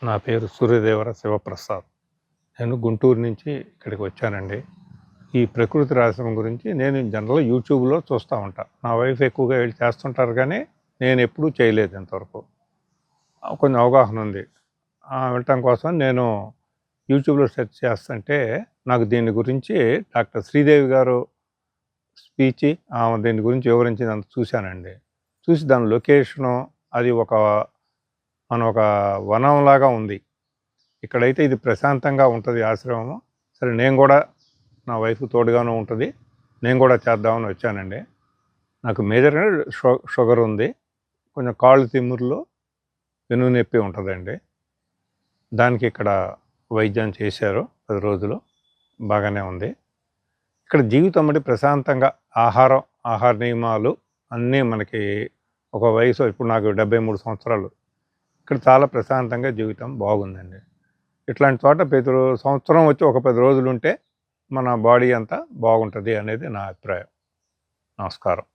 నా పేరు సూర్యదేవర శివప్రసాద్. నేను గుంటూరు నుంచి ఇక్కడికి వచ్చానండి. ఈ ప్రకృతి రహస్యం గురించి నేను జనరల్‌గా యూట్యూబ్‌లో చూస్తా ఉంటా. నా వైఫ్ ఎక్కువగా వీళ్ళు చేస్తుంటారు గానీ, నేనెప్పుడూ చేయలేదు ఇంతవరకు. కొంచెం అవగాహన ఉంది. వినటం కోసం నేను యూట్యూబ్‌లో సెర్చ్ చేస్తుంటే, నాకు దీని గురించి డాక్టర్ శ్రీదేవి గారు స్పీచి, ఆమె దీని గురించి వివరించిందంతా చూశానండి. చూసి దాని లొకేషను అది మన ఒక వనంలాగా ఉంది. ఇక్కడైతే ఇది ప్రశాంతంగా ఉంటది ఆశ్రమము. సరే నేను గూడా నా వైఫ్ తోడుగాను ఉంటది. నేను గూడా చేద్దామని వచ్చానండి. నాకు మేజర్‌గా షుగర్ ఉంది. కొంచెం కాళ్ళు తిమ్ముర్లు, వెన్ను నొప్పి ఉంటదండి. దానికి ఇక్కడ వైద్యం చేశారు 10 రోజులు. బాగానే ఉంది. ఇక్కడ జీవితం అంటే ప్రశాంతంగా ఆహార నియమాలు అన్నీ మనకి ఒక వయసు ఇప్పుడు నాకు 73 సంవత్సరాలు. ఇక్కడ చాలా ప్రశాంతంగా జీవితం బాగుందండి. ఇట్లాంటి చోట సంవత్సరం వచ్చి ఒక 10 రోజులుంటే మన బాడీ అంతా బాగుంటది అనేది నా అభిప్రాయం. నమస్కారం.